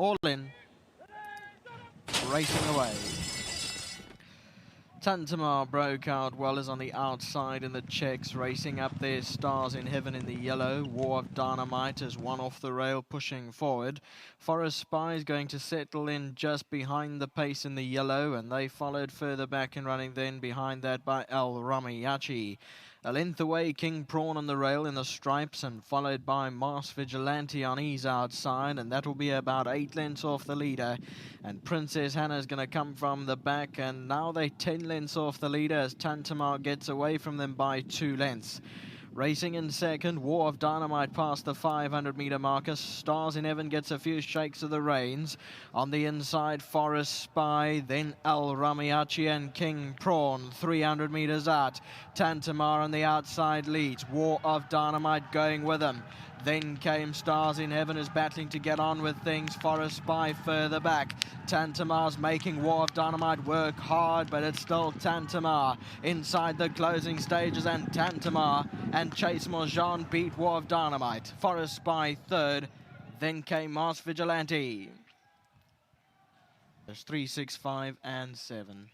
All in. Racing away. TINTAMARRE broke out well, is on the outside in the checks, racing up there. Stars in Heaven in the yellow. War of Dynamite is one off the rail, pushing forward. Forest Spy is going to settle in just behind the pace in the yellow, and they followed further back in running then behind that by El Ramiachi. A length away, King Prawn on the rail in the stripes, and followed by Mars Vigilante on his outside, and that will be about 8 lengths off the leader. And Princess Hannah is going to come from the back, and now they're 10 lengths off the leader as TINTAMARRE gets away from them by 2 lengths. Racing in second, War of Dynamite past the 500-meter marker. Stars in Heaven gets a few shakes of the reins. On the inside, Forest Spy, then El Ramiachi and King Prawn, 300 meters out. TINTAMARRE on the outside leads. War of Dynamite going with him. Then came Stars in Heaven, is battling to get on with things. Forest Spy further back. TINTAMARRE's making War of Dynamite work hard, but it's still TINTAMARRE inside the closing stages, and TINTAMARRE and Chase Morjan beat War of Dynamite. Forest Spy third, then came Mars Vigilante. There's 3, 6, 5, and 7.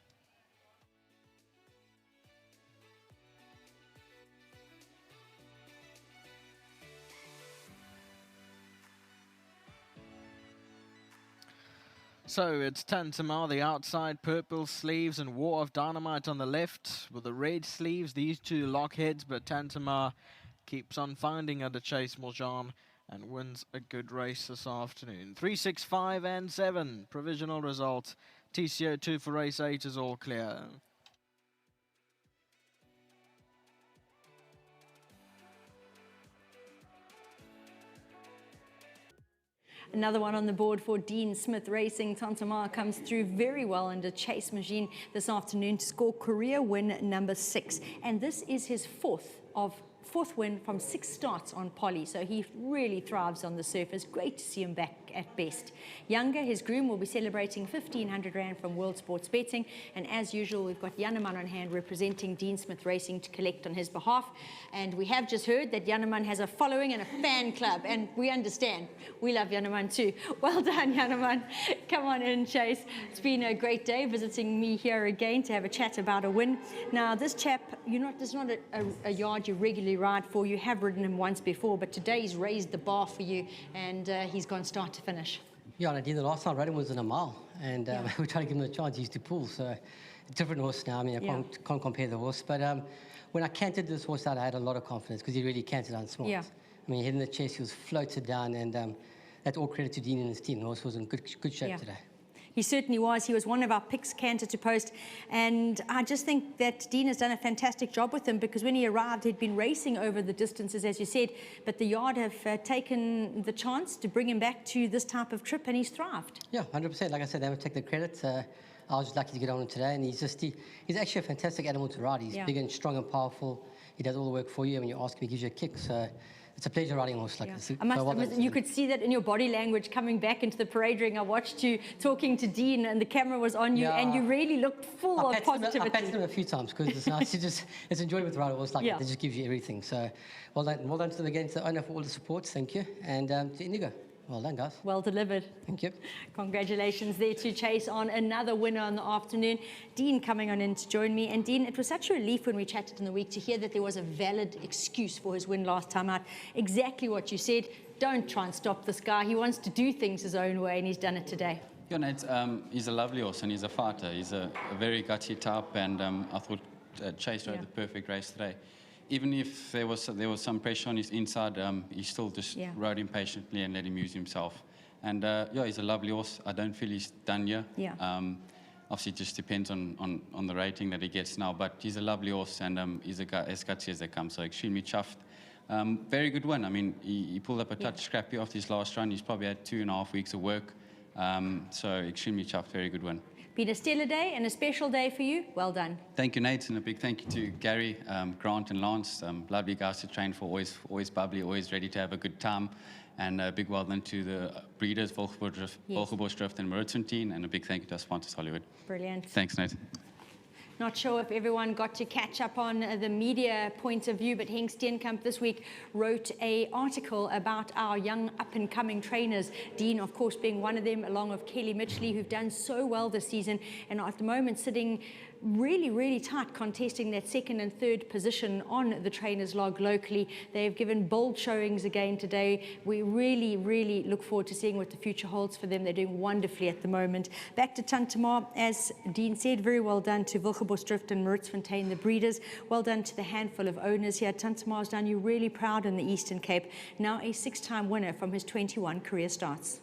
So it's TINTAMARRE, the outside purple sleeves, and War of Dynamite on the left with the red sleeves. These two lock heads, but TINTAMARRE keeps on finding under Chase Morjan and wins a good race this afternoon. 3, 6, 5, and 7. Provisional result. TCO2 for race 8 is all clear. Another one on the board for Dean Smith Racing. TINTAMARRE comes through very well under Chase Machine this afternoon to score career win number 6. And this is his fourth win from 6 starts on Polly, so he really thrives on the surface. Great to see him back at best. Younger, his groom, will be celebrating 1,500 Rand from World Sports Betting, and as usual we've got Janneman on hand representing Dean Smith Racing to collect on his behalf. And we have just heard that Janneman has a following and a fan club, and we understand. We love Janneman too. Well done, Janneman. Come on in, Chase. It's been a great day visiting me here again to have a chat about a win. Now this chap, there's not a yard you regularly ride for. You have ridden him once before, but today he's raised the bar for you, and he's gone start to finish. Yeah, Nadine, the last time I rode him was in a mile, and we tried to give him a chance. He used to pull, so a different horse now. I mean, I can't compare the horse, but when I canted this horse out, I had a lot of confidence because he really canted on smart. Yeah. I mean, he hit in the chest, he was floated down, and that's all credit to Dean and his team. The horse was in good shape today. He certainly was. He was one of our picks, canter to post. And I just think that Dean has done a fantastic job with him, because when he arrived, he'd been racing over the distances, as you said, but the yard have taken the chance to bring him back to this type of trip, and he's thrived. Yeah, 100%. Like I said, they haven't taken the credit. I was just lucky to get on him today, and he's actually a fantastic animal to ride. He's big and strong and powerful. He does all the work for you. When you ask him, he gives you a kick. So it's a pleasure riding a horse like this. You could see that in your body language coming back into the parade ring. I watched you talking to Dean, and the camera was on you, and you really looked full of positivity. I patted him a few times because it's nice to it's enjoyable to ride a horse like that. It just gives you everything. So well done to them again, to the owner for all the support. Thank you. And to Indigo. Well done, guys. Well delivered. Thank you. Congratulations there to Chase on another winner in the afternoon. Dean coming on in to join me. And Dean, it was such a relief when we chatted in the week to hear that there was a valid excuse for his win last time out. Exactly what you said. Don't try and stop this guy. He wants to do things his own way, and he's done it today. Yeah, no, he's a lovely horse, and he's a fighter. He's a very gutsy type, and I thought Chase rode the perfect race today. Even if there was some pressure on his inside, he still just rode him patiently and let him use himself. And yeah, he's a lovely horse. I don't feel he's done yet. Yeah. Obviously, it just depends on the rating that he gets now. But he's a lovely horse, and he's as gutsy as they come. So extremely chuffed. Very good win. I mean, he pulled up a touch scrappy after his last run. He's probably had 2.5 weeks of work. So extremely chuffed. Very good win. Been a stellar day and a special day for you. Well done. Thank you, Nate, and a big thank you to Gary, Grant, and Lance. Lovely guys to train for, always bubbly, always ready to have a good time. And a big well done to the breeders, Volgebush Drift and Meritzentine, and a big thank you to our sponsors, Hollywood. Brilliant. Thanks, Nate. Not sure if everyone got to catch up on the media point of view, but Henk Steenkamp this week wrote an article about our young up-and-coming trainers. Dean, of course, being one of them, along with Kelly Mitchley, who've done so well this season, and at the moment sitting really tight, contesting that second and third position on the trainers log locally. They've given bold showings again today. We really look forward to seeing what the future holds for them. They're doing wonderfully at the moment. Back to TINTAMARRE, as Dean said, very well done to Wilgebosdrift and Maritzfontein, the breeders. Well done to the handful of owners here. TINTAMARRE's done you really proud in the Eastern Cape. Now a 6-time winner from his 21 career starts.